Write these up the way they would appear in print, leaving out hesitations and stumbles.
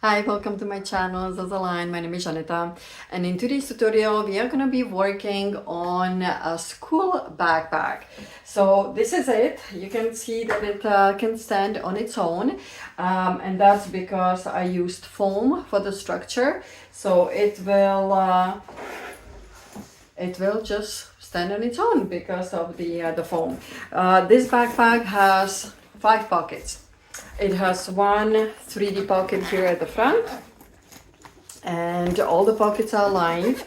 Hi, welcome to my channel, Zazaline. My name is Janita, and in today's tutorial we are going to be working on a school backpack. So this is it. You can see that it can stand on its own, and that's because I used foam for the structure, so it will just stand on its own because of the foam. This backpack has 5 pockets. It has one 3D pocket here at the front, and all the pockets are lined.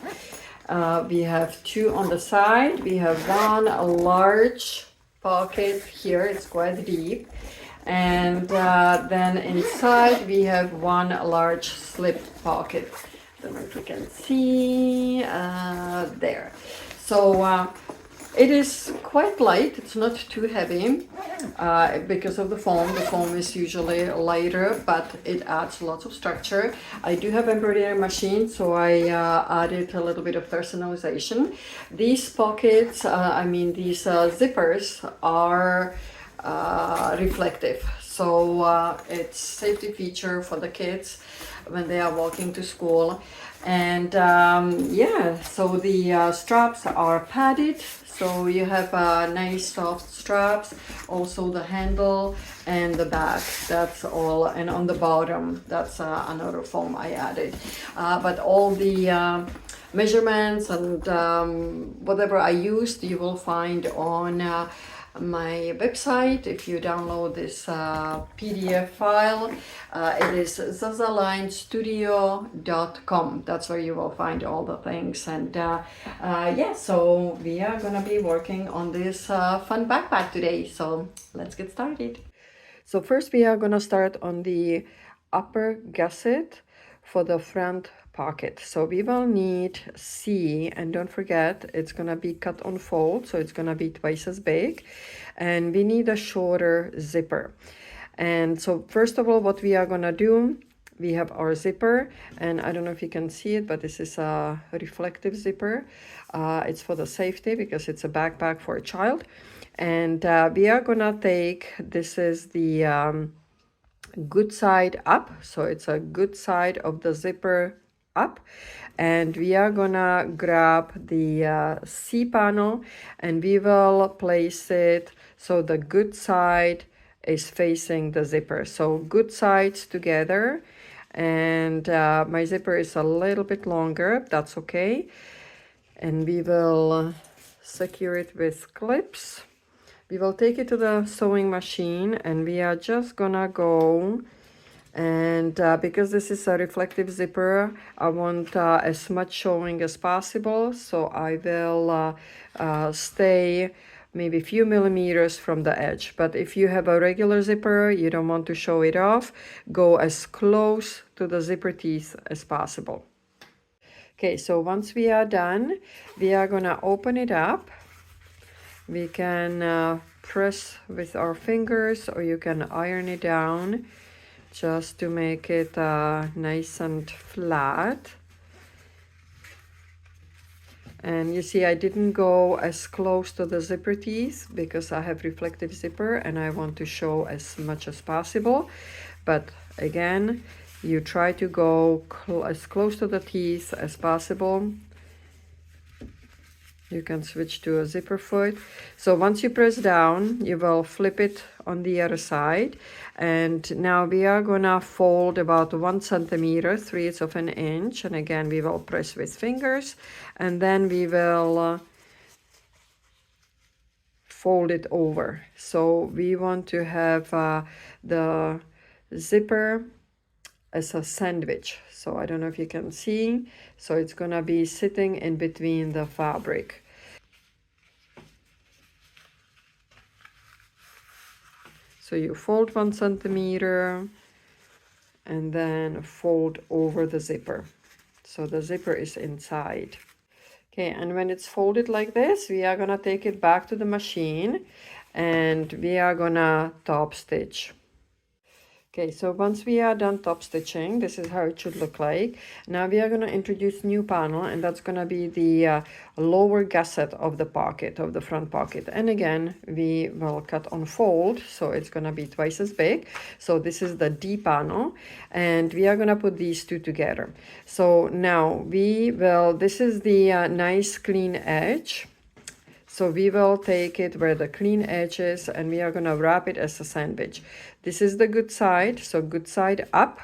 We have 2 on the side. We have one large pocket here, it's quite deep. And then inside we have one large slip pocket. I don't know if you can see there. So it is quite light, it's not too heavy because of the foam. The foam is usually lighter, but it adds lots of structure. I do have embroidery machine, so I added a little bit of personalization. These pockets, these zippers are reflective. So it's safety feature for the kids when they are walking to school. And so the straps are padded, so you have nice soft straps. Also the handle and the back, that's all. And on the bottom, that's another foam I added. But all the measurements and whatever I used, you will find on my website. If you download this PDF file, it is zazalinestudio.com. That's where you will find all the things. And so we are gonna be working on this fun backpack today, so let's get started. So first we are gonna start on the upper gusset for the front pocket. So we will need C, and don't forget it's gonna be cut on fold, so it's gonna be twice as big, and we need a shorter zipper. And so first of all, what we are gonna do, we have our zipper, and I don't know if you can see it, but this is a reflective zipper. It's for the safety because it's a backpack for a child. And we are gonna take, this is the good side up, so it's a good side of the zipper up, and we are gonna grab the C panel and we will place it so the good side is facing the zipper, so good sides together. And my zipper is a little bit longer, that's okay, and we will secure it with clips. We will take it to the sewing machine and we are just gonna go, and because this is a reflective zipper, I want as much showing as possible, so I will stay maybe a few millimeters from the edge. But if you have a regular zipper, you don't want to show it off, go as close to the zipper teeth as possible. Okay, so once we are done, we are gonna open it up. We can press with our fingers, or you can iron it down just to make it nice and flat. And you see, I didn't go as close to the zipper teeth because I have reflective zipper and I want to show as much as possible. But again, you try to go as close to the teeth as possible. You can switch to a zipper foot. So once you press down, you will flip it on the other side. And now we are gonna fold about 1 centimeter, 3/8 of an inch. And again, we will press with fingers. And then we will fold it over. So we want to have the zipper as a sandwich. So I don't know if you can see. So it's gonna be sitting in between the fabric. So you fold 1 centimeter and then fold over the zipper. So the zipper is inside. Okay, and when it's folded like this, we are gonna take it back to the machine and we are gonna top stitch. Okay, so once we are done top stitching, this is how it should look like. Now we are going to introduce new panel, and that's going to be the lower gusset of the pocket, of the front pocket. And again, we will cut on fold, so it's going to be twice as big. So this is the D panel, and we are going to put these two together. So now this is the nice clean edge. So we will take it where the clean edge is, and we are going to wrap it as a sandwich. This is the good side, so good side up.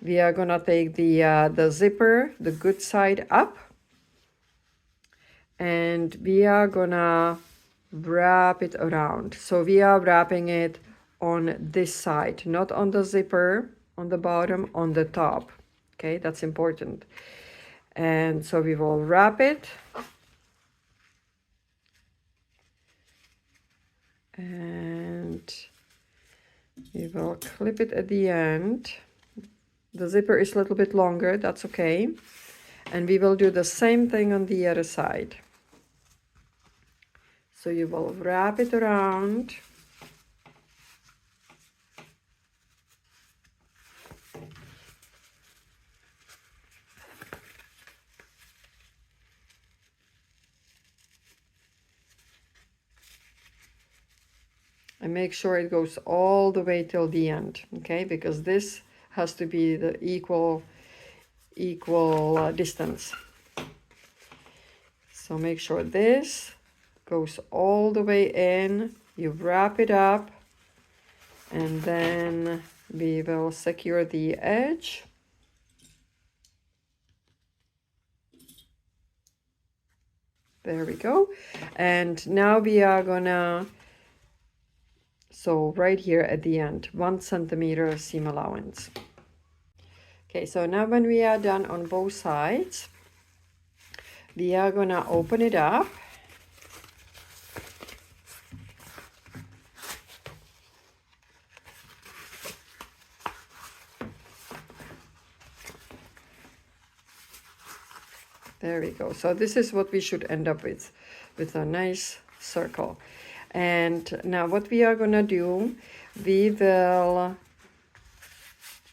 We are going to take the zipper, the good side up, and we are going to wrap it around. So we are wrapping it on this side, not on the zipper, on the bottom, on the top. Okay, that's important. And so we will wrap it. And we will clip it at the end. The zipper is a little bit longer, that's okay. And we will do the same thing on the other side. So you will wrap it around. And make sure it goes all the way till the end, okay? Because this has to be the equal distance. So make sure this goes all the way in. You wrap it up, and then we will secure the edge. There we go. And now we are gonna, so right here at the end, 1 centimeter seam allowance. Okay, so now when we are done on both sides, we are gonna open it up. There we go. So this is what we should end up with a nice circle. And now what we are gonna do, we will,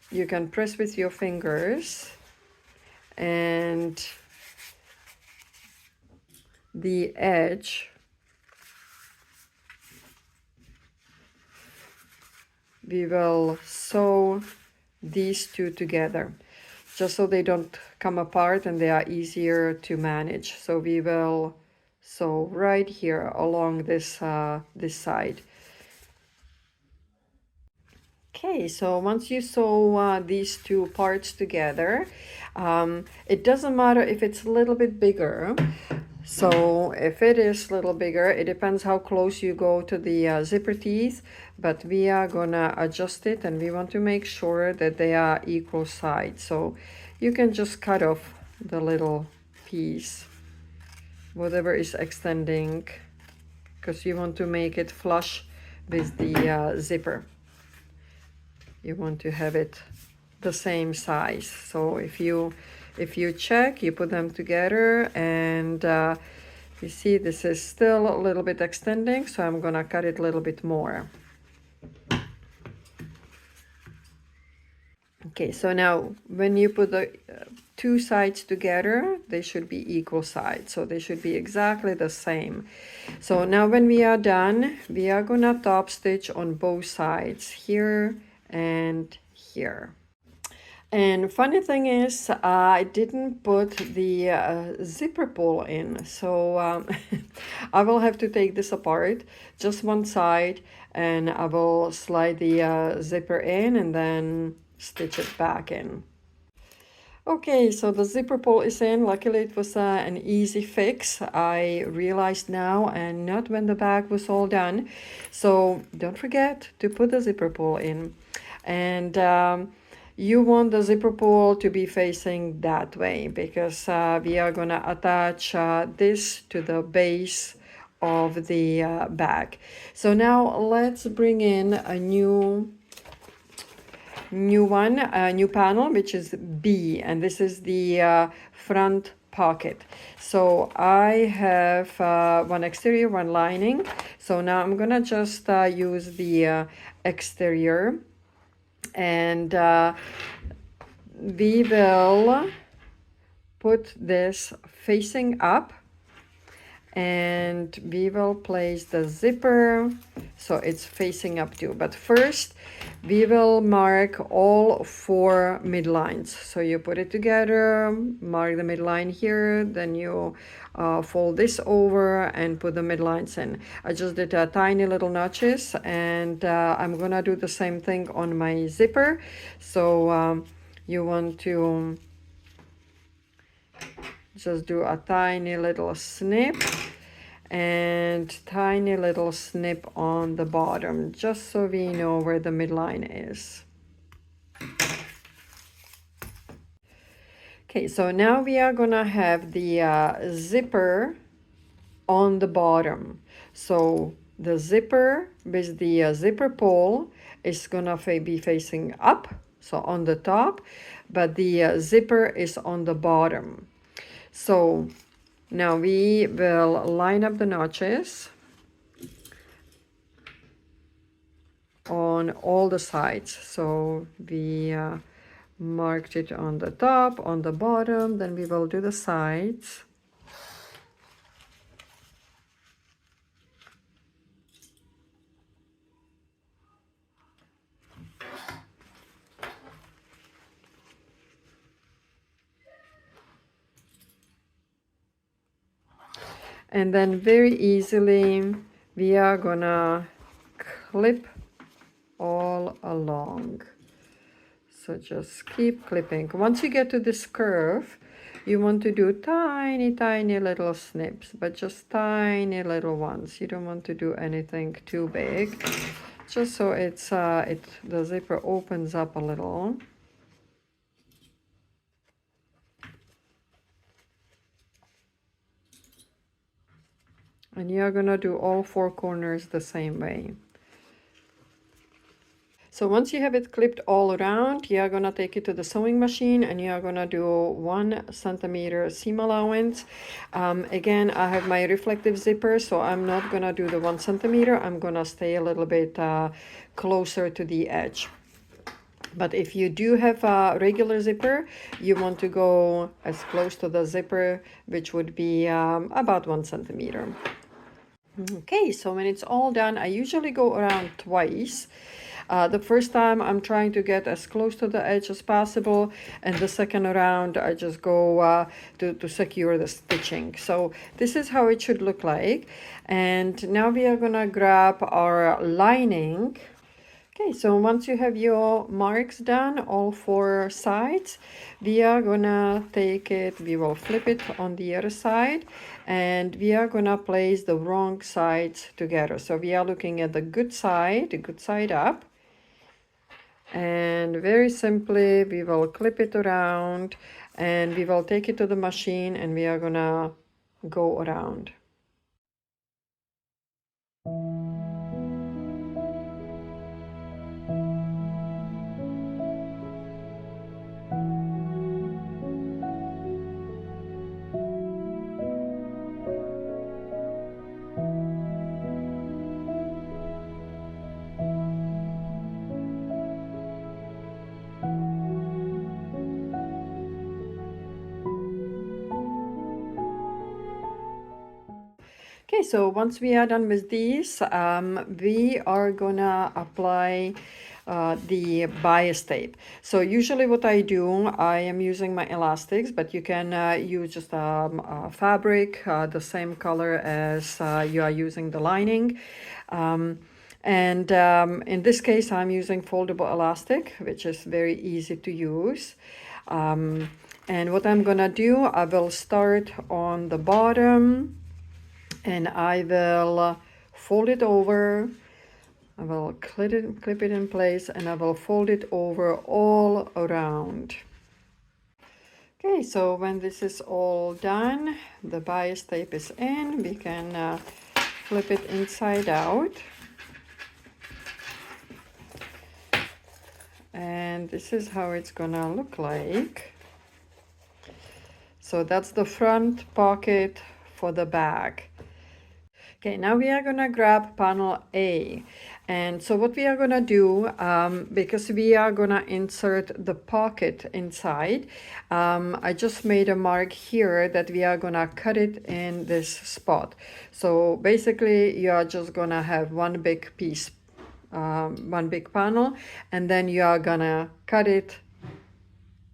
you can press with your fingers, and the edge we will sew these two together, just so they don't come apart and they are easier to manage. So we will sew right here along this this side. Okay, so once you sew these two parts together, it doesn't matter if it's a little bit bigger. So if it is a little bigger, it depends how close you go to the zipper teeth, but we are gonna adjust it, and we want to make sure that they are equal sides. So you can just cut off the little piece, whatever is extending, because you want to make it flush with the zipper. You want to have it the same size. So if you check, you put them together, and you see this is still a little bit extending, so I'm gonna cut it a little bit more. Okay, so now when you put the two sides together, they should be equal sides, so they should be exactly the same. So now when we are done, we are gonna top stitch on both sides, here and here. And funny thing is, I didn't put the zipper pull in, so I will have to take this apart, just one side, and I will slide the zipper in and then stitch it back in. Okay, so the zipper pull is in. Luckily it was an easy fix, I realized now, and not when the bag was all done. So don't forget to put the zipper pull in. And you want the zipper pull to be facing that way, because we are gonna attach this to the base of the bag. So now let's bring in a new panel, which is B, and this is the front pocket. So I have one exterior, one lining. So now I'm gonna just use the exterior And we will put this facing up, and we will place the zipper so it's facing up too. But first we will mark all 4 midlines. So you put it together, mark the midline here, then you fold this over and put the midlines in. I just did tiny little notches, and I'm gonna do the same thing on my zipper. So you want to just do a tiny little snip and tiny little snip on the bottom, just so we know where the midline is. Okay, so now we are gonna have the zipper on the bottom. So the zipper with the zipper pole is gonna be facing up, so on the top, but the zipper is on the bottom. So now we will line up the notches on all the sides. So we marked it on the top, on the bottom, then we will do the sides. And then very easily we are gonna clip all along. So just keep clipping. Once you get to this curve, you want to do tiny little snips, but just tiny little ones. You don't want to do anything too big, just so it's the zipper opens up a little. And you're gonna do all 4 corners the same way. So once you have it clipped all around, you're gonna take it to the sewing machine and you're gonna do 1 centimeter seam allowance. Again, I have my reflective zipper, so I'm not gonna do the 1 centimeter. I'm gonna stay a little bit closer to the edge. But if you do have a regular zipper, you want to go as close to the zipper, which would be about 1 centimeter. Okay, so when it's all done, I usually go around twice. The first time I'm trying to get as close to the edge as possible, and the second round I just go to secure the stitching. So this is how it should look like. And now we are gonna grab our lining. Okay, so once you have your marks done, all 4 sides, we are gonna take it, we will flip it on the other side, and we are gonna place the wrong sides together. So we are looking at the good side up, and very simply we will clip it around, and we will take it to the machine, and we are gonna go around. Okay, so once we are done with these, we are gonna apply the bias tape. So usually what I do, I am using my elastics, but you can use just fabric, the same color as you are using the lining. In this case, I'm using foldable elastic, which is very easy to use. And what I'm gonna do, I will start on the bottom, and I will fold it over. I will clip it in place, and I will fold it over all around. Okay, so when this is all done, the bias tape is in, we can flip it inside out. And this is how it's gonna look like. So that's the front pocket for the bag. Okay, now we are gonna grab panel A, And so what we are gonna do, because we are gonna insert the pocket inside, I just made a mark here that we are gonna cut it in this spot. So basically you are just gonna have one big piece, one big panel, and then you are gonna cut it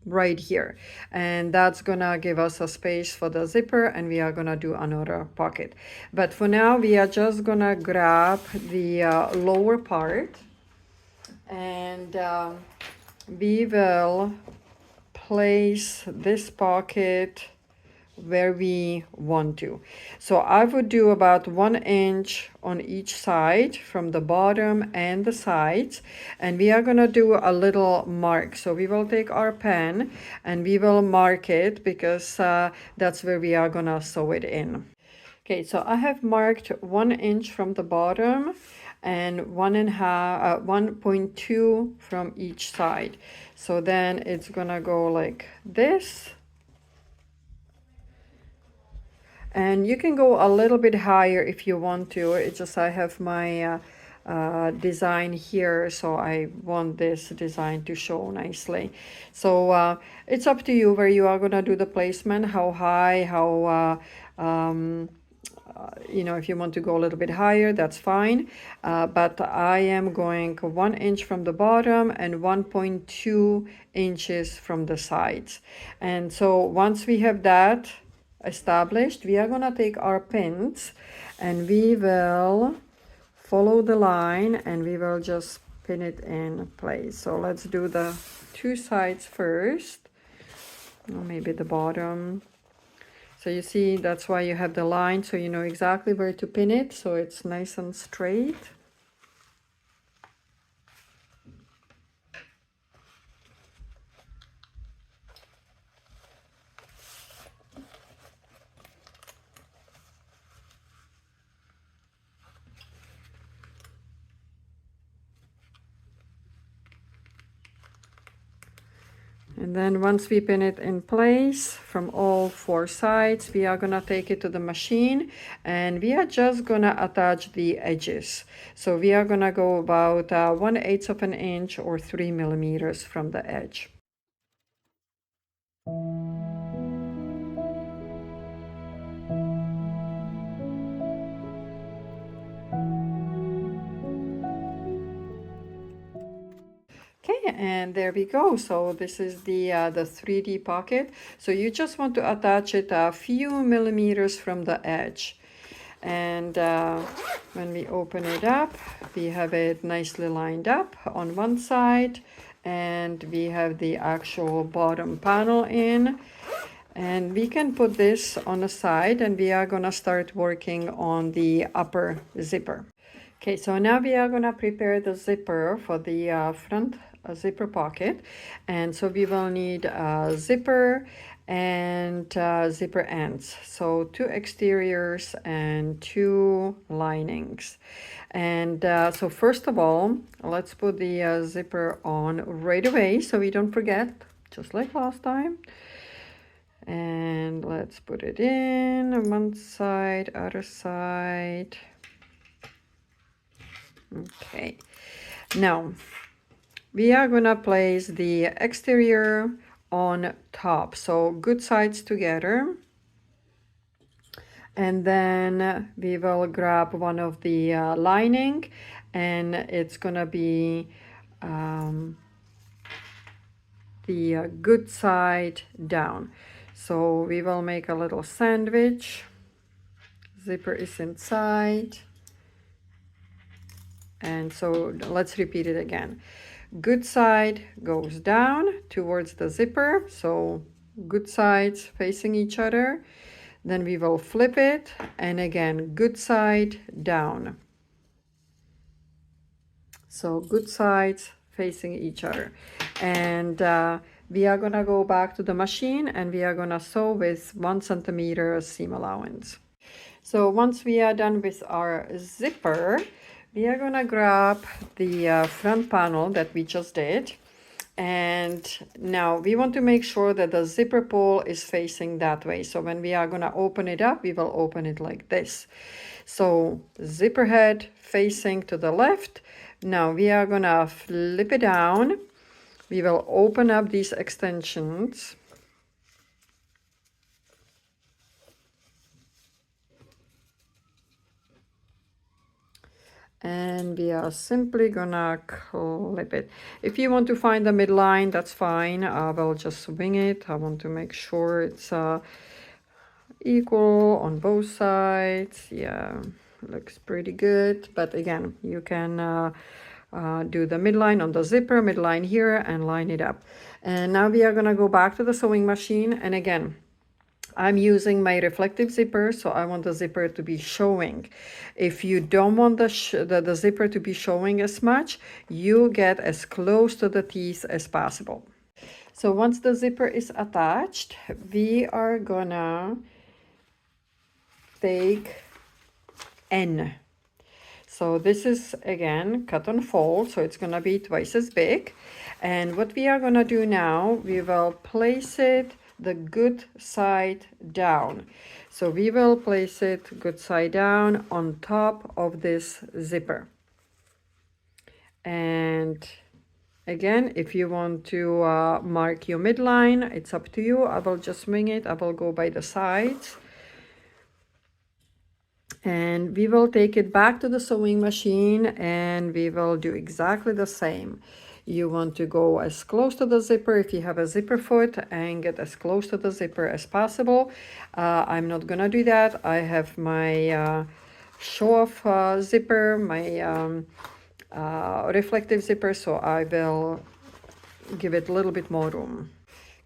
right here, and that's gonna give us a space for the zipper, and we are gonna do another pocket. But for now we are just gonna grab the lower part, and we will place this pocket where we want to. So I would do about 1 inch on each side from the bottom and the sides, and we are gonna do a little mark. So we will take our pen and we will mark it, because that's where we are gonna sew it in. Okay, so I have marked 1 inch from the bottom and 1.2 from each side. So then it's gonna go like this. And you can go a little bit higher if you want to. It's just I have my design here, so I want this design to show nicely. So it's up to you where you are gonna do the placement, how high, how you know, if you want to go a little bit higher, that's fine. But I am going 1 inch from the bottom and 1.2 inches from the sides. And so once we have that established, we are gonna take our pins and we will follow the line and we will just pin it in place. So let's do the two sides first, or maybe the bottom. So you see, that's why you have the line, so you know exactly where to pin it, so it's nice and straight. And then once we pin it in place from all four sides, we are gonna take it to the machine and we are just gonna attach the edges. So we are gonna go about 1/8 of an inch or 3 millimeters from the edge. Okay, and there we go. So this is the 3D pocket. So you just want to attach it a few millimeters from the edge. And when we open it up, we have it nicely lined up on one side, and we have the actual bottom panel in. And we can put this on the side, and we are gonna start working on the upper zipper. Okay, so now we are gonna prepare the zipper for the front zipper pocket. And so we will need a zipper and zipper ends. So 2 exteriors and 2 linings. And so first of all, let's put the zipper on right away so we don't forget, just like last time. And let's put it in on one side, other side. Okay, now we are gonna place the exterior on top, so good sides together, and then we will grab one of the lining, and it's gonna be the good side down. So we will make a little sandwich. Zipper is inside. And so let's repeat it again. Good side goes down towards the zipper, so good sides facing each other. Then we will flip it, and again, good side down. So good sides facing each other. And we are gonna go back to the machine and we are gonna sew with 1 centimeter seam allowance. So once we are done with our zipper, we are gonna grab the front panel that we just did. And now we want to make sure that the zipper pole is facing that way. So when we are gonna open it up, we will open it like this. So zipper head facing to the left, Now we are gonna flip it down. We will open up these extensions. And we are simply gonna clip it. If you want to find the midline, that's fine. I will just wing it. I want to make sure it's equal on both sides. Yeah, looks pretty good. But again, you can do the midline on the zipper, midline here, and line it up. And now we are gonna go back to the sewing machine. And again, I'm using my reflective zipper, so I want the zipper to be showing. If you don't want the zipper to be showing as much, you get as close to the teeth as possible. So once the zipper is attached, we are gonna take N. So this is again cut and fold, so it's gonna be twice as big. And what we are gonna do now, we will place it the good side down. So we will place it good side down on top of this zipper. And again, if you want to mark your midline, it's up to you. I will just wing it. I will go by the sides. And we will take it back to the sewing machine and we will do exactly the same. You want to go as close to the zipper if you have a zipper foot and get as close to the zipper as possible. I'm not gonna do that. I have my show-off zipper, my reflective zipper, so I will give it a little bit more room.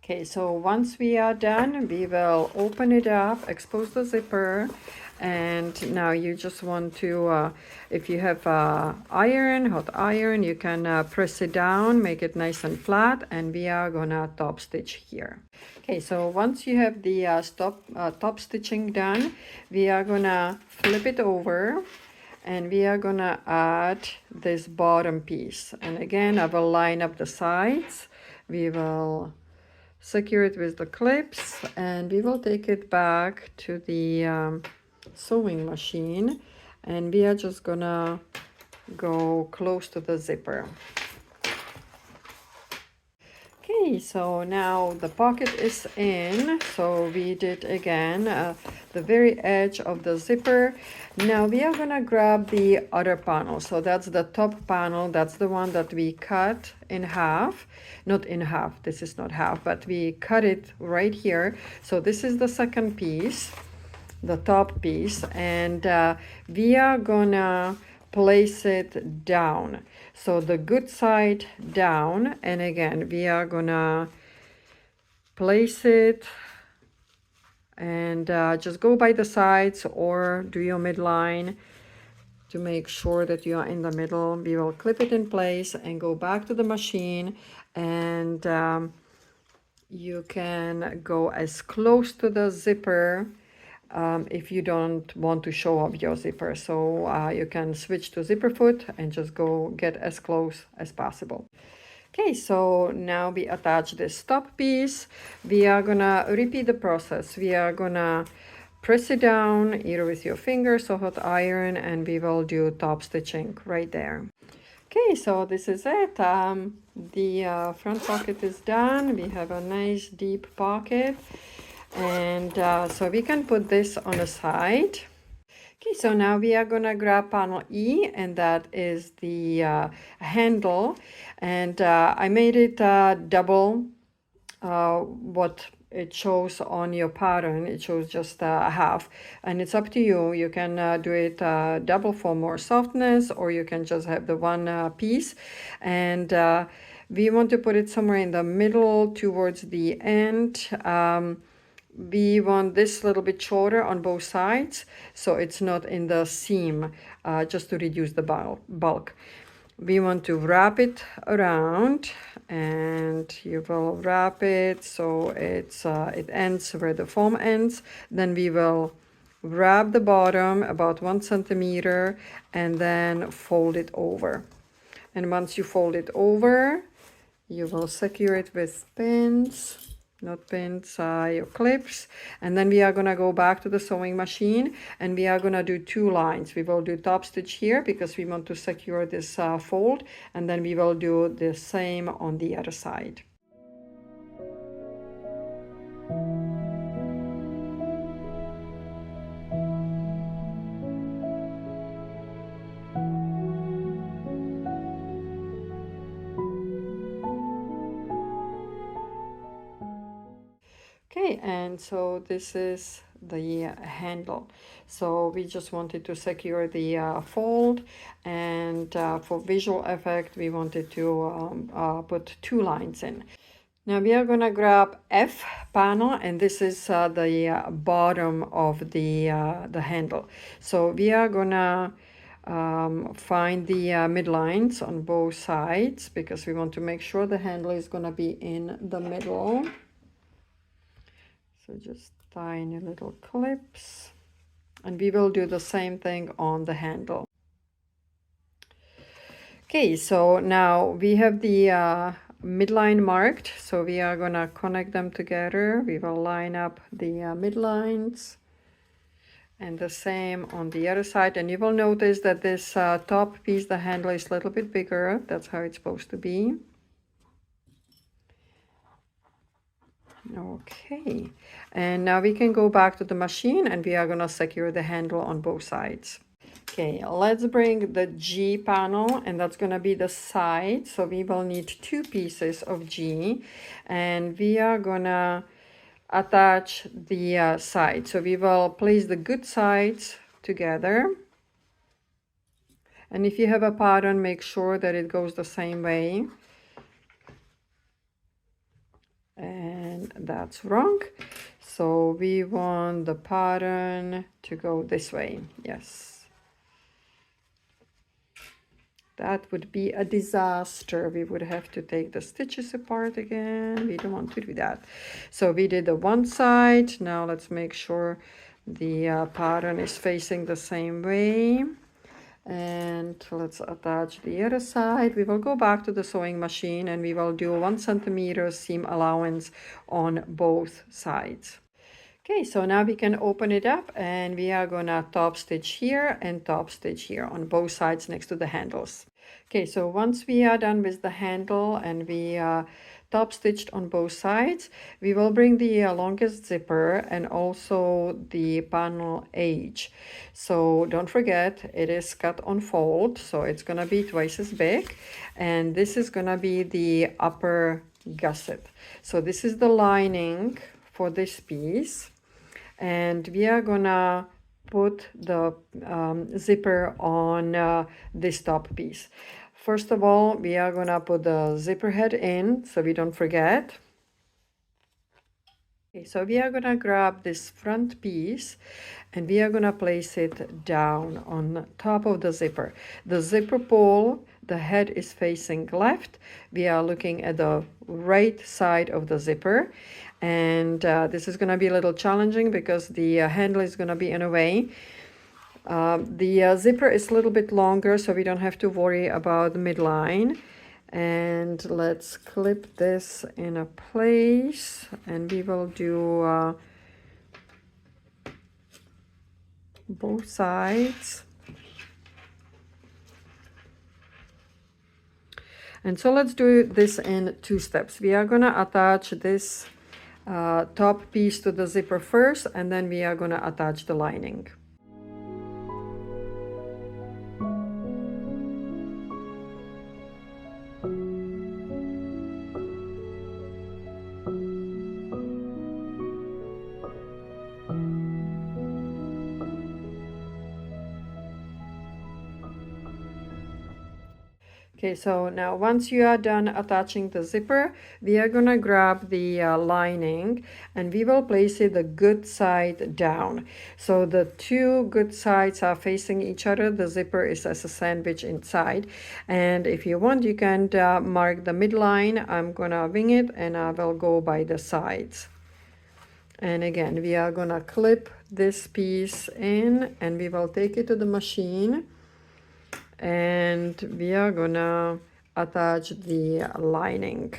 Okay, so once we are done, we will open it up, expose the zipper, and now you just want to, if you have iron, hot iron, you can press it down, make it nice and flat, and we are gonna top stitch here. Okay, so once you have the top stitching done, we are gonna flip it over, and we are gonna add this bottom piece. And again, I will line up the sides. We will secure it with the clips, and we will take it back to the sewing machine, and we are just gonna go close to the zipper. Okay, so now the pocket is in, so we did again the very edge of the zipper. Now we are gonna grab the other panel, so that's the top panel, that's the one that we cut in half. Not in half, this is not half, but we cut it right here. So this is the second piece, the top piece, and we are gonna place it down. So the good side down, and again we are gonna place it and just go by the sides or do your midline to make sure that you are in the middle. We will clip it in place and go back to the machine, and you can go as close to the zipper if you don't want to show off your zipper. So you can switch to zipper foot and just go get as close as possible. Okay, so now we attach this top piece. We are gonna repeat the process. We are gonna press it down either with your fingers or hot iron, and we will do top stitching right there. Okay, so this is it. The front pocket is done. We have a nice deep pocket, and so we can put this on the side. Okay, so now we are gonna grab panel E, and that is the handle, and I made it double what it shows on your pattern. It shows just half, and it's up to you. You can do it double for more softness, or you can just have the one piece, and we want to put it somewhere in the middle towards the end. We want this little bit shorter on both sides, so it's not in the seam, just to reduce the bulk. We want to wrap it around, and you will wrap it so it ends where the foam ends. Then we will wrap the bottom about 1 centimeter and then fold it over. And once you fold it over, you will secure it with pins. not pins, your clips. And then we are gonna go back to the sewing machine and we are gonna do 2 lines. We will do top stitch here because we want to secure this fold, and then we will do the same on the other side. Okay, and so this is the handle. So we just wanted to secure the fold, and for visual effect we wanted to put 2 lines in. Now we are gonna grab F panel, and this is the bottom of the handle. So we are gonna find the midlines on both sides because we want to make sure the handle is gonna be in the middle. So just tiny little clips, and we will do the same thing on the handle. Okay, so now we have the midline marked, so we are gonna connect them together. We will line up the midlines, and the same on the other side. And you will notice that this top piece, the handle, is a little bit bigger. That's how it's supposed to be. Okay, and now we can go back to the machine and we are gonna secure the handle on both sides. Okay, let's bring the G panel, and that's gonna be the side. So we will need 2 pieces of G, and we are gonna attach the side. So we will place the good sides together. And if you have a pattern, make sure that it goes the same way. And that's wrong. So we want the pattern to go this way. Yes. That would be a disaster. We would have to take the stitches apart again. We don't want to do that. So we did the one side. Now let's make sure the pattern is facing the same way. And let's attach the other side. We will go back to the sewing machine and we will do 1 centimeter seam allowance on both sides. Okay, so now we can open it up and we are gonna top stitch here and top stitch here on both sides next to the handles. Okay, so once we are done with the handle and we top stitched on both sides, we will bring the longest zipper and also the panel edge. So don't forget, it is cut on fold, so it's gonna be twice as big, and this is gonna be the upper gusset. So this is the lining for this piece, and we are gonna put the zipper on this top piece. First of all, we are gonna put the zipper head in so we don't forget. Okay, so we are gonna grab this front piece and we are gonna place it down on top of the zipper. The zipper pull, the head is facing left. We are looking at the right side of the zipper, and this is gonna be a little challenging because the handle is gonna be in a way. The zipper is a little bit longer, so we don't have to worry about the midline. And let's clip this in a place, and we will do both sides. And so let's do this in 2 steps. We are gonna attach this top piece to the zipper first, and then we are gonna attach the lining. Okay, so now once you are done attaching the zipper, we are gonna grab the lining and we will place it the good side down. So the 2 good sides are facing each other. The zipper is as a sandwich inside. And if you want, you can mark the midline. I'm gonna wing it and I will go by the sides. And again, we are gonna clip this piece in and we will take it to the machine. And we are gonna attach the lining.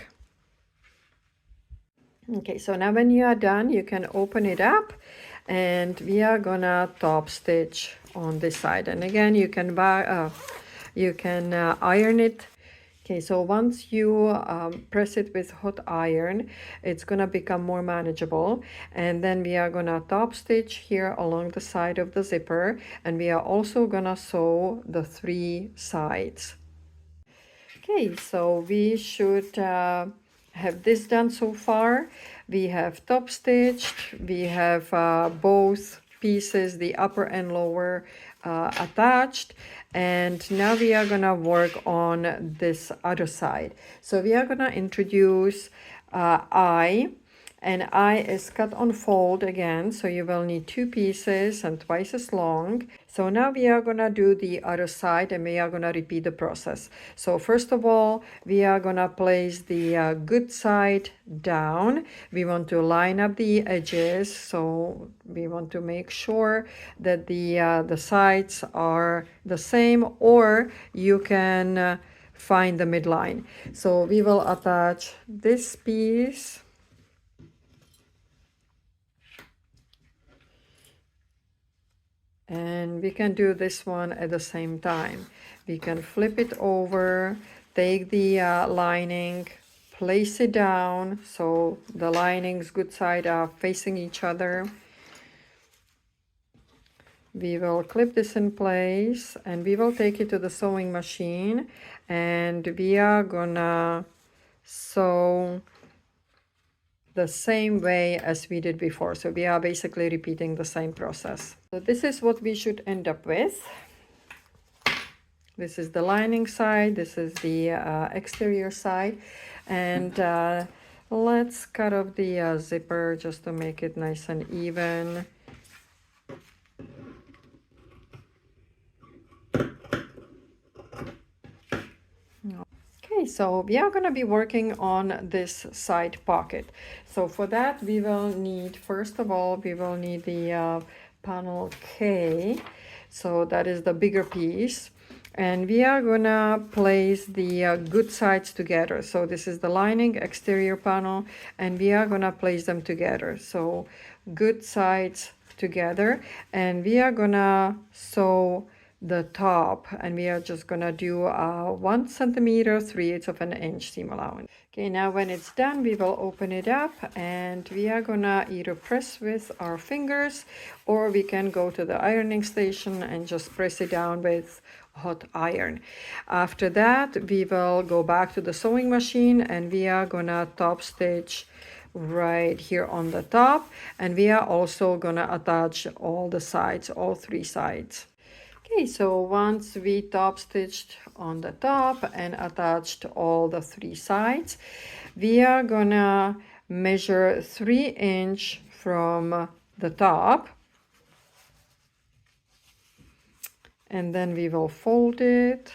Okay, so now when you are done, you can open it up, and we are gonna top stitch on this side. And again, you can iron it. Okay, so once you press it with hot iron, it's gonna become more manageable. And then we are gonna top stitch here along the side of the zipper, and we are also gonna sew the 3 sides. Okay, so we should have this done so far. We have top stitched, we have both pieces, the upper and lower, attached, and now we are gonna work on this other side. So we are gonna introduce eye, and eye is cut on fold again, so you will need 2 pieces and twice as long. So now we are gonna do the other side, and we are gonna repeat the process. So first of all, we are gonna place the good side down. We want to line up the edges, so we want to make sure that the sides are the same, or you can find the midline. So we will attach this piece, and we can do this one at the same time. We can flip it over, take the lining, place it down so the linings good side are facing each other. We will clip this in place, and we will take it to the sewing machine, and we are gonna sew the same way as we did before. So we are basically repeating the same process. So this is what we should end up with. This is the lining side, this is the exterior side, and let's cut off the zipper just to make it nice and even. Okay, so we are going to be working on this side pocket. So for that, we will need, first of all, we will need the panel K. So that is the bigger piece. And we are going to place the good sides together. So this is the lining exterior panel, and we are going to place them together. So good sides together, and we are going to sew the top, and we are just gonna do 1 centimeter 3/8 of an inch seam allowance. Okay, now when it's done, we will open it up, and we are gonna either press with our fingers, or we can go to the ironing station and just press it down with hot iron. After that, we will go back to the sewing machine, and we are gonna top stitch right here on the top, and we are also gonna attach all the sides, all 3 sides. Okay, so once we top stitched on the top and attached all the 3 sides, we are gonna measure 3" from the top, and then we will fold it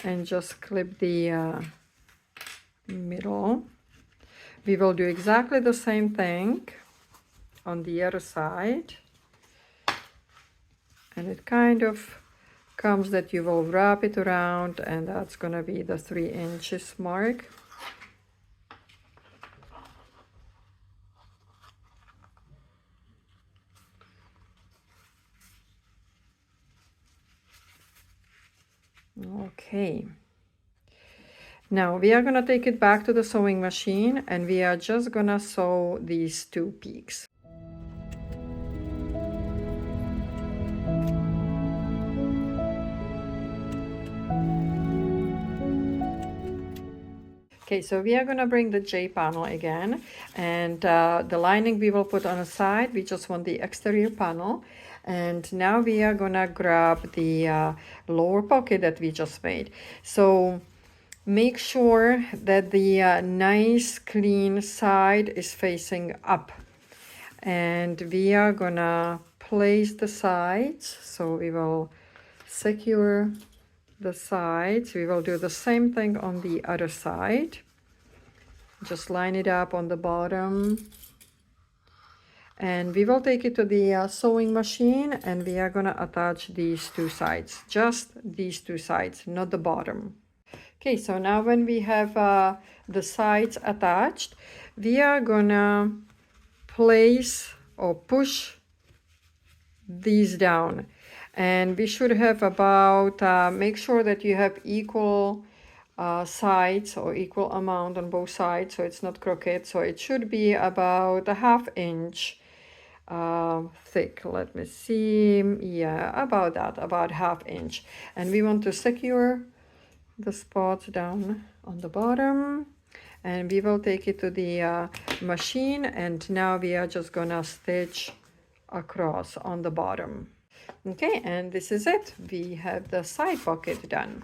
and just clip the middle. We will do exactly the same thing on the other side. And it kind of comes that you will wrap it around, and that's going to be the 3" mark. Okay. Now we are going to take it back to the sewing machine, and we are just going to sew these 2 peaks. Okay, so we are going to bring the J panel again, and the lining we will put on the side. We just want the exterior panel. And now we are going to grab the lower pocket that we just made. So make sure that the nice clean side is facing up. And we are going to place the sides. So we will secure the sides. We will do the same thing on the other side. Just line it up on the bottom, and we will take it to the sewing machine, and we are going to attach these 2 sides, just these 2 sides, not the bottom. Okay, so now when we have the sides attached, we are gonna place or push these down, and we should have about make sure that you have equal sides or equal amount on both sides, so it's not crooked. So it should be about a ½ inch thick. Let me see. Yeah, about that, about ½ inch. And we want to secure the spots down on the bottom, and we will take it to the machine, and now we are just gonna stitch across on the bottom. Okay, and this is it. We have the side pocket done.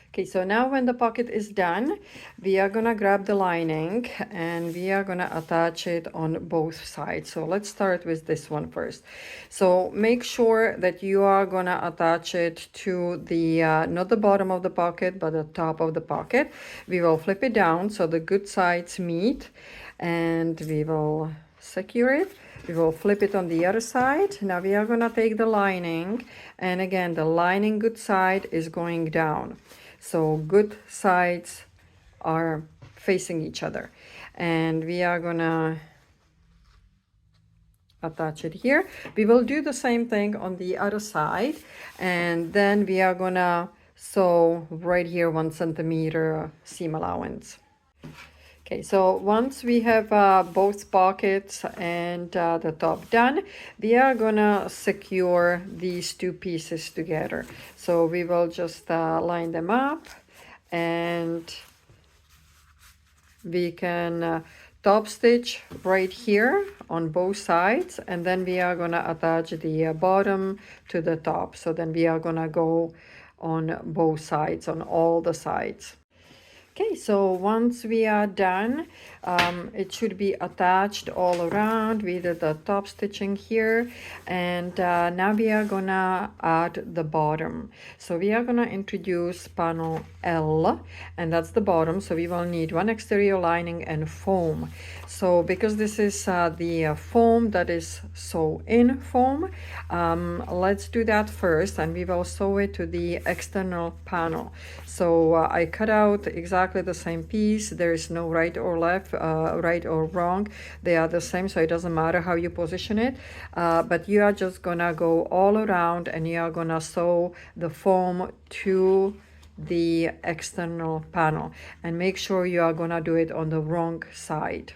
Okay, so now when the pocket is done, we are gonna grab the lining and we are gonna attach it on both sides. So let's start with this one first. So make sure that you are gonna attach it to the, not the bottom of the pocket, but the top of the pocket. We will flip it down so the good sides meet, and we will secure it. We will flip it on the other side. Now we are gonna take the lining, and again, the lining good side is going down. So good sides are facing each other, and we are gonna attach it here. We will do the same thing on the other side, and then we are gonna sew right here 1 centimeter seam allowance. Okay, so once we have both pockets and the top done, we are gonna secure these two pieces together. So we will just line them up, and we can top stitch right here on both sides, and then we are gonna attach the bottom to the top. So then we are gonna go on both sides, on all the sides. Okay, so once we are done, it should be attached all around. We did the top stitching here, and now we are gonna add the bottom. So we are gonna introduce panel L, and that's the bottom. So we will need one exterior lining and foam. So because this is the foam that is sew in foam, let's do that first, and we will sew it to the external panel. So I cut out exactly the same piece. There is no right or left, right or wrong. They are the same, so it doesn't matter how you position it, but you are just gonna go all around, and you are gonna sew the foam to the external panel, and make sure you are gonna do it on the wrong side.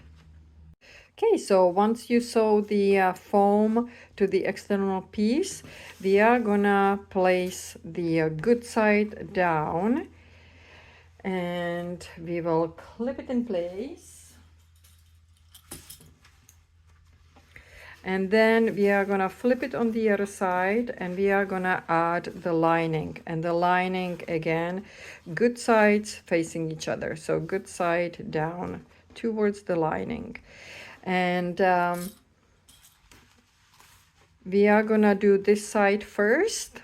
Okay, so once you sew the foam to the external piece, we are gonna place the good side down, and we will clip it in place. And then we are gonna flip it on the other side, and we are gonna add the lining. And the lining, again, good sides facing each other. So good side down towards the lining. And we are gonna do this side first.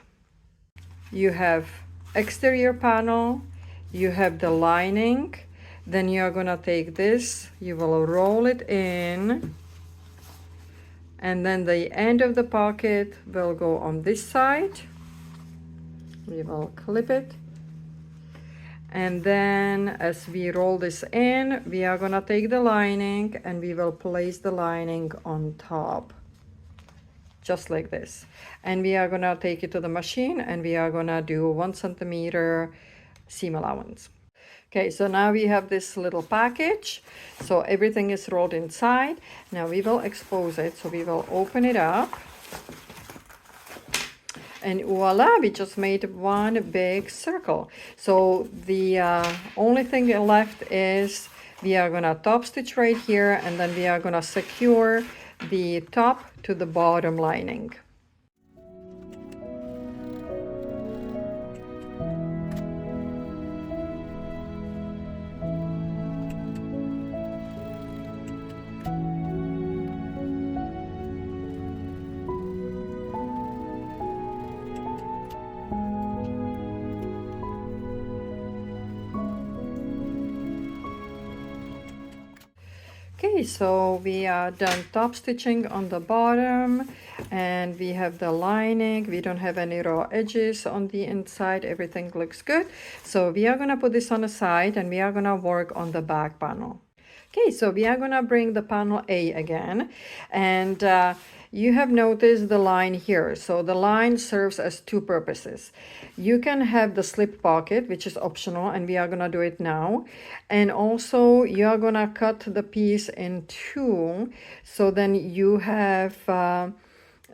You have exterior panel, you have the lining, then you are gonna take this, you will roll it in, and then the end of the pocket will go on this side. We will clip it, and then as we roll this in, we are gonna take the lining and we will place the lining on top, just like this. And we are gonna take it to the machine, and we are gonna do 1 centimeter seam allowance. Okay, so now we have this little package. So everything is rolled inside. Now we will expose it. So we will open it up. And voila, we just made one big circle. So the only thing left is we are gonna top stitch right here, and then we are gonna secure the top to the bottom lining. Okay, so we are done top stitching on the bottom, and we have the lining. We don't have any raw edges on the inside. Everything looks good. So we are gonna put this on the side, and we are gonna work on the back panel. Okay, so we are gonna bring the panel A again, and you have noticed the line here. So the line serves as two purposes. You can have the slip pocket, which is optional, and we are gonna do it now. And also you are gonna cut the piece in two, so then you have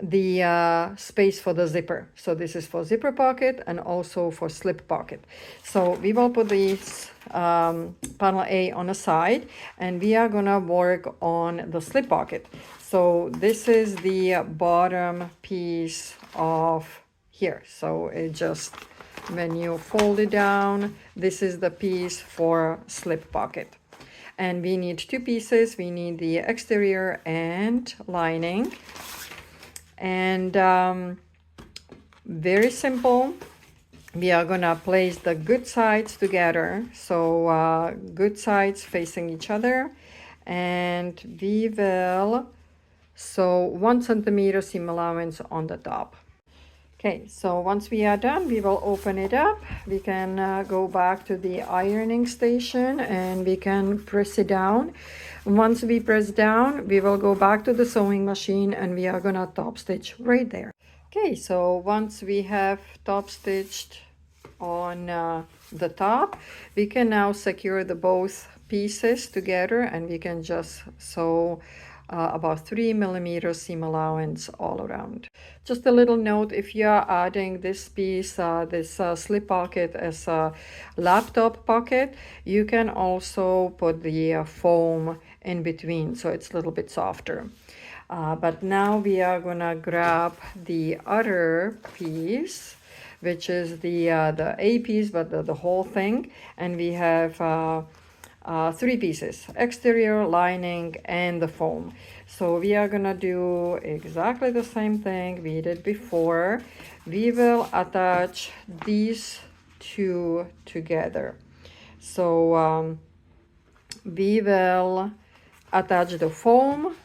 the space for the zipper. So this is for zipper pocket and also for slip pocket. So we will put these panel A on the side, and we are gonna work on the slip pocket. So this is the bottom piece of here. So it just, when you fold it down, this is the piece for slip pocket. And we need two pieces. We need the exterior and lining. And very simple. We are gonna place the good sides together. So good sides facing each other. And we will sew 1 centimeter seam allowance on the top. Okay, so once we are done, we will open it up. We can go back to the ironing station and we can press it down. Once we press down, we will go back to the sewing machine and we are gonna top stitch right there. Okay, so once we have top stitched on the top, we can now secure the both pieces together, and we can just sew about 3 millimeter seam allowance all around. Just a little note, if you are adding this piece, this slip pocket as a laptop pocket, you can also put the foam in between, so it's a little bit softer. But now we are gonna grab the other piece, which is the A piece, but the whole thing, and we have three pieces: exterior, lining, and the foam. So we are gonna do exactly the same thing we did before. We will attach these two together. So we will attach the foam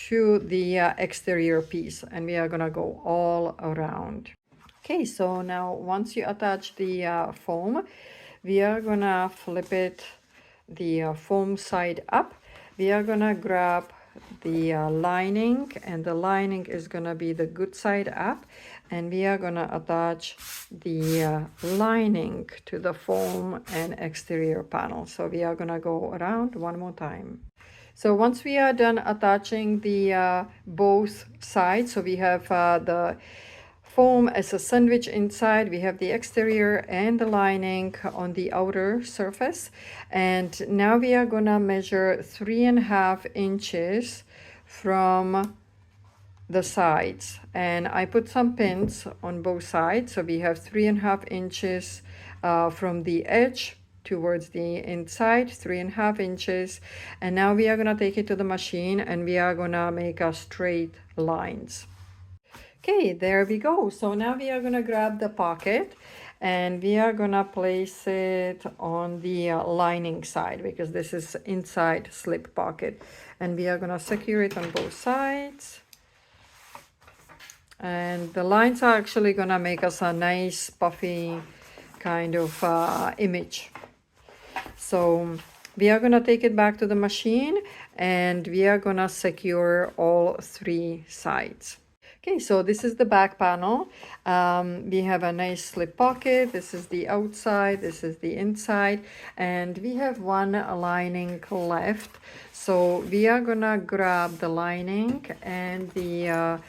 to the exterior piece, and we are gonna go all around. Okay, so now once you attach the foam, we are gonna flip it the foam side up. We are gonna grab the lining, and the lining is gonna be the good side up, and we are gonna attach the lining to the foam and exterior panel. So we are gonna go around one more time. So once we are done attaching the both sides, so we have the foam as a sandwich inside, we have the exterior and the lining on the outer surface, and now we are gonna measure 3.5 inches from the sides, and I put some pins on both sides, so we have 3.5 inches from the edge towards the inside, 3.5 inches, and now we are gonna take it to the machine and we are gonna make a straight lines. Okay, there we go. So now we are gonna grab the pocket and we are gonna place it on the lining side, because this is inside slip pocket, and we are gonna secure it on both sides. And the lines are actually gonna make us a nice puffy kind of image. So we are gonna take it back to the machine and we are gonna secure all three sides. Okay, so this is the back panel. We have a nice slip pocket. This is the outside, this is the inside, and we have one lining left. So we are gonna grab the lining and the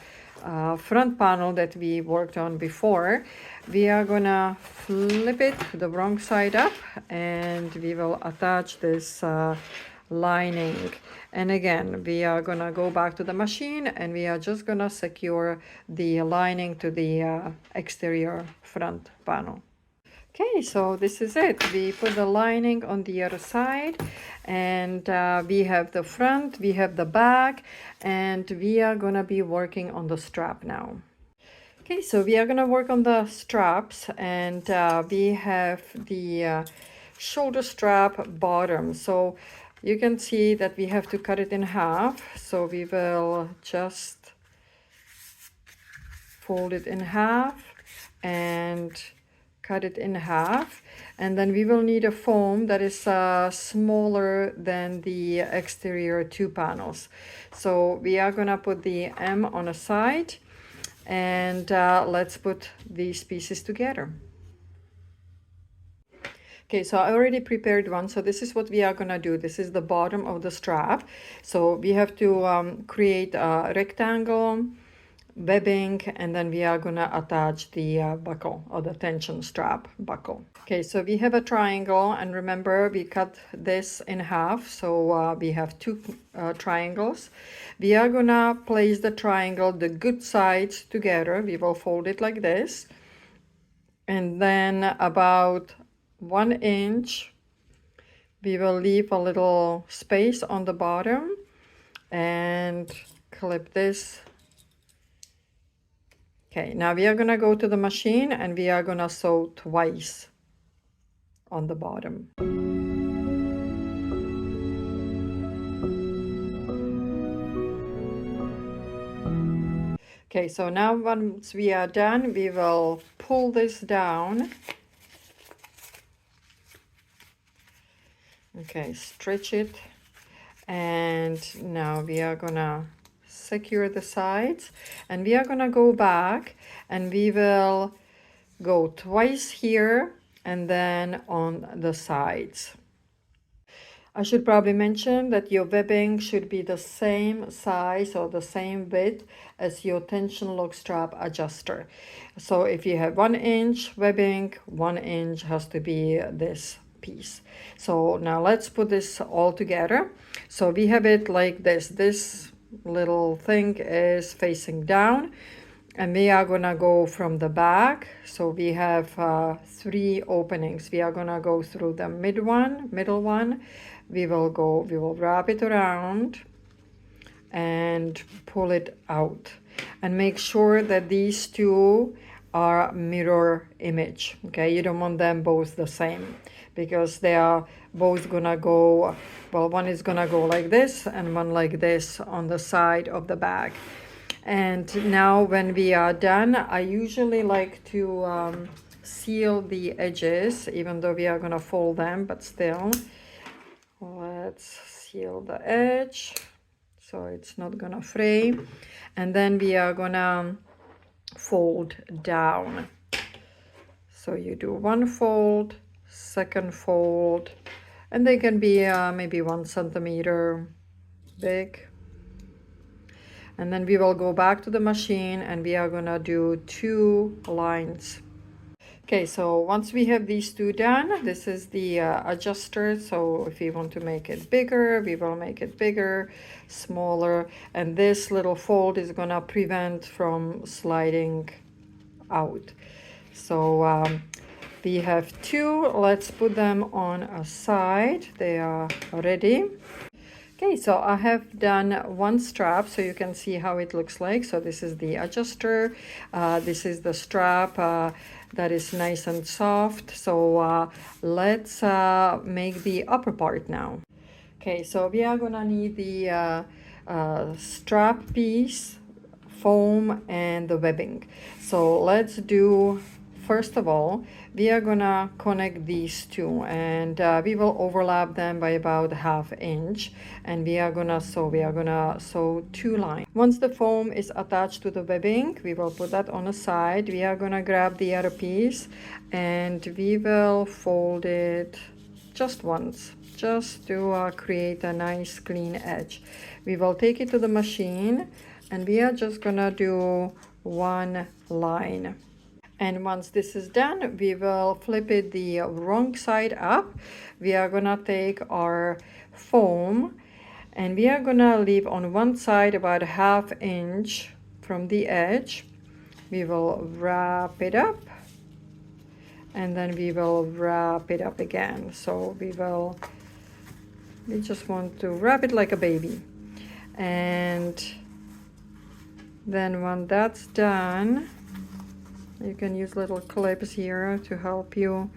front panel that we worked on before. We are gonna flip it the wrong side up and we will attach this lining, and again we are gonna go back to the machine and we are just gonna secure the lining to the exterior front panel. Okay, so this is it. We put the lining on the other side, and we have the front, we have the back, and we are gonna be working on the strap now. Okay, so we are gonna work on the straps, and we have the shoulder strap bottom. So you can see that we have to cut it in half. So we will just fold it in half and cut it in half. And then we will need a foam that is smaller than the exterior two panels. So we are gonna put the M on a side, and let's put these pieces together. Okay, so I already prepared one. So this is what we are gonna do. This is the bottom of the strap. So we have to create a rectangle, webbing, and then we are gonna attach the buckle or the tension strap buckle. Okay, so we have a triangle, and remember we cut this in half, so we have two triangles. We are gonna place the triangle, the good sides together. We will fold it like this, and then about 1 inch we will leave a little space on the bottom and clip this. Okay, now we are gonna go to the machine and we are gonna sew twice on the bottom. Okay, so now once we are done, we will pull this down. Okay, stretch it, and now we are gonna secure the sides, and we are gonna go back and we will go twice here and then on the sides. I should probably mention that your webbing should be the same size or the same width as your tension lock strap adjuster. So if you have 1 inch webbing, 1 inch has to be this piece. So now let's put this all together. So we have it like this. This little thing is facing down, and we are gonna go from the back. So we have 3 openings. We are gonna go through the middle one. We will wrap it around and pull it out, and make sure that these two are mirror image. Okay, you don't want them both the same, because they are both gonna go, well, one is gonna go like this and one like this on the side of the bag. And now when we are done, I usually like to seal the edges, even though we are gonna fold them, but still. Let's seal the edge so it's not gonna fray. And then we are gonna fold down. So you do one fold, second fold, and they can be maybe 1 centimeter big. And then we will go back to the machine and we are gonna do 2 lines. Okay, so once we have these 2 done, this is the adjuster. So if we want to make it bigger, we will make it bigger, smaller, and this little fold is gonna prevent from sliding out. So we have 2. Let's put them on a side. They are ready. Okay, so I have done 1 strap, so you can see how it looks like. So this is the adjuster. This is the strap that is nice and soft. So let's make the upper part now. Okay, so we are gonna need the strap piece, foam, and the webbing. So let's do, first of all, we are gonna connect these 2, and we will overlap them by about 1/2 inch, and we are gonna sew 2 lines. Once the foam is attached to the webbing, we will put that on a side. We are gonna grab the other piece and we will fold it just once, just to create a nice clean edge. We will take it to the machine and we are just gonna do 1 line. And once this is done, we will flip it the wrong side up. We are gonna take our foam and we are gonna leave on one side about 1/2 inch from the edge. We will wrap it up and then we will wrap it up again. So we just want to wrap it like a baby. And then when that's done, you can use little clips here to help you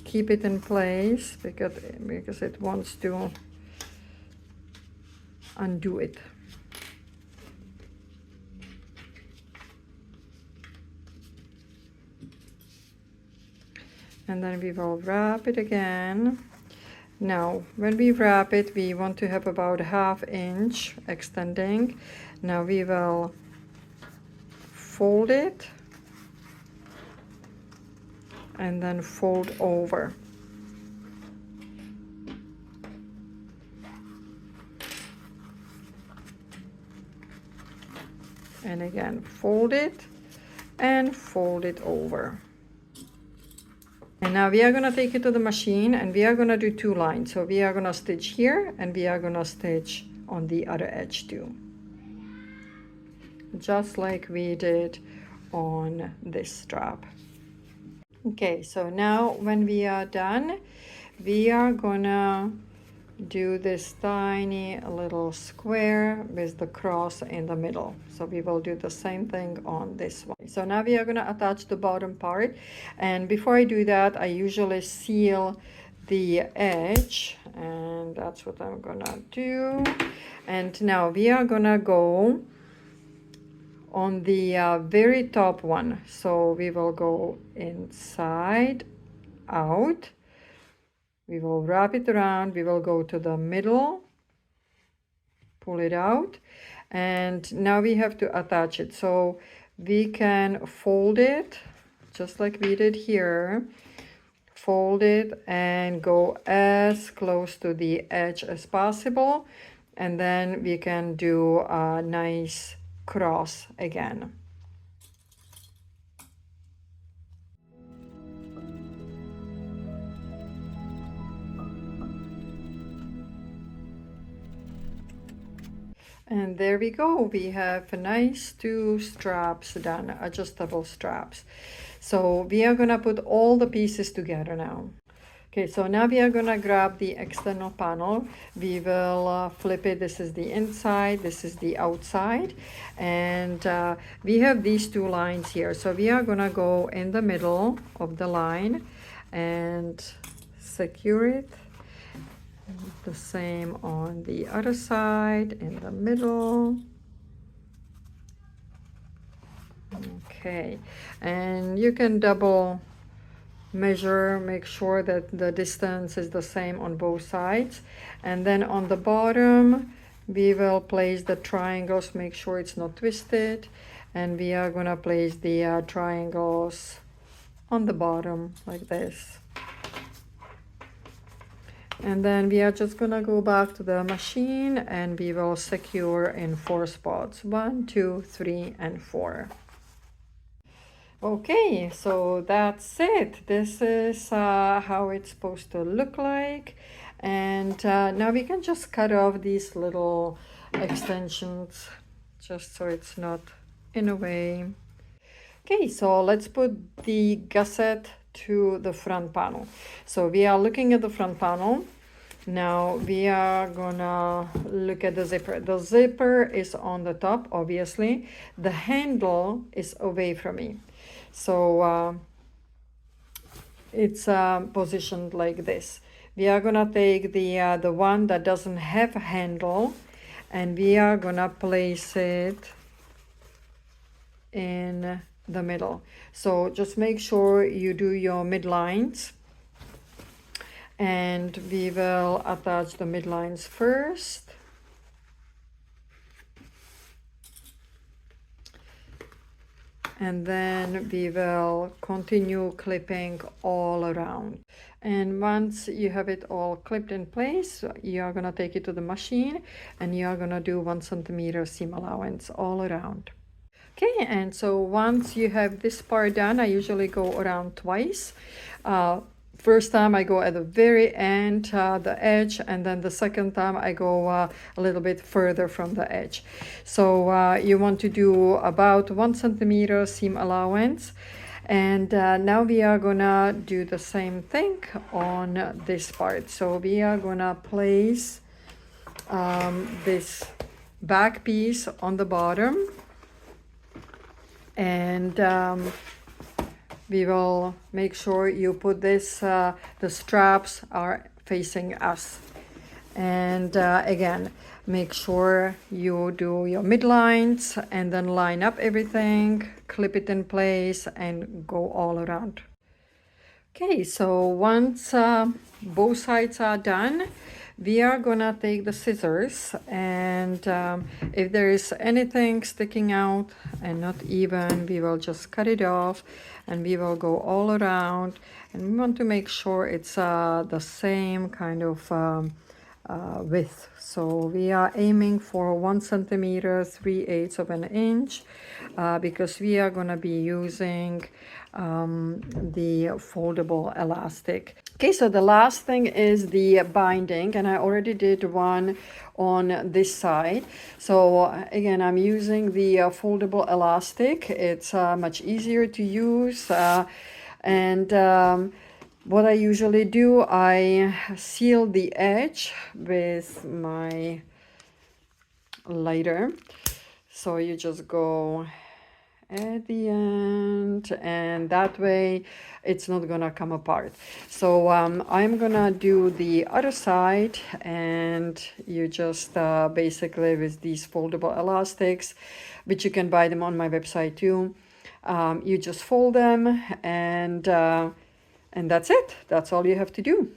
keep it in place, because it wants to undo it. And then we will wrap it again. Now, when we wrap it, we want to have about 1/2 inch extending. Now we will fold it and then fold over. And again, fold it and fold it over. And now we are going to take it to the machine and we are going to do 2 lines. So we are going to stitch here and we are going to stitch on the other edge too. Just like we did on this strap. Okay, so now when we are done, we are gonna do this tiny little square with the cross in the middle. So we will do the same thing on this one. So now we are going to attach the bottom part, and before I do that, I usually seal the edge, and that's what I'm gonna do. And now we are gonna go on the very top one. So we will go inside, out. We will wrap it around, we will go to the middle, pull it out, and now we have to attach it. So we can fold it, just like we did here, fold it and go as close to the edge as possible, and then we can do a nice cross again. And there we go, we have a nice 2 straps done, adjustable straps. So we are gonna put all the pieces together now. Okay, so now we are gonna grab the external panel. We will flip it. This is the inside, this is the outside. And we have these 2 lines here. So we are gonna go in the middle of the line and secure it. The same on the other side, in the middle. Okay, and you can double measure, make sure that the distance is the same on both sides. And then on the bottom, we will place the triangles, make sure it's not twisted. And we are gonna place the triangles on the bottom like this. And then we are just gonna go back to the machine and we will secure in 4 spots, 1, 2, 3, and 4. Okay, so that's it. This is how it's supposed to look like. And now we can just cut off these little extensions just so it's not in a way. Okay, so let's put the gusset to the front panel. So we are looking at the front panel. Now we are gonna look at the zipper. The zipper is on the top, obviously. The handle is away from me. So it's positioned like this. We are gonna take the one that doesn't have a handle and we are gonna place it in the middle. So just make sure you do your midlines, and we will attach the midlines first. And then we will continue clipping all around. And once you have it all clipped in place, you are gonna take it to the machine and you are gonna do 1 centimeter seam allowance all around. Okay, and so once you have this part done, I usually go around twice. First time I go at the very end, the edge, and then the second time I go a little bit further from the edge. So you want to do about 1 centimeter seam allowance. And now we are gonna do the same thing on this part. So we are gonna place this back piece on the bottom, and we will make sure you put this, the straps are facing us. And again, make sure you do your midlines and then line up everything, clip it in place, and go all around. Okay, so once both sides are done, we are gonna take the scissors, and if there is anything sticking out and not even, we will just cut it off, and we will go all around, and we want to make sure it's the same kind of width. So we are aiming for 1 centimeter, 3/8 of an inch, because we are going to be using the foldable elastic. Okay, so the last thing is the binding, and I already did one on this side. So again, I'm using the foldable elastic. It's much easier to use, and what I usually do, I seal the edge with my lighter. So you just go at the end, and that way it's not gonna come apart. So I'm gonna do the other side, and you just basically, with these foldable elastics, which you can buy them on my website too, you just fold them, and that's it. That's all you have to do.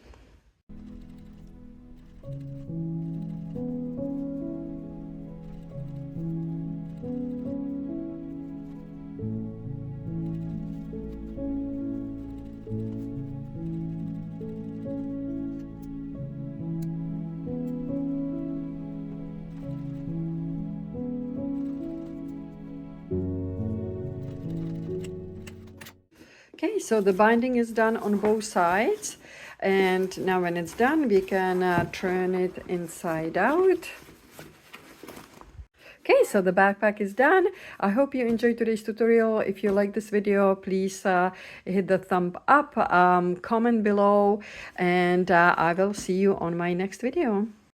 Okay, so the binding is done on both sides, and now when it's done, we can turn it inside out. Okay, so the backpack is done. I hope you enjoyed today's tutorial. If you like this video, please hit the thumb up, comment below, and I will see you on my next video.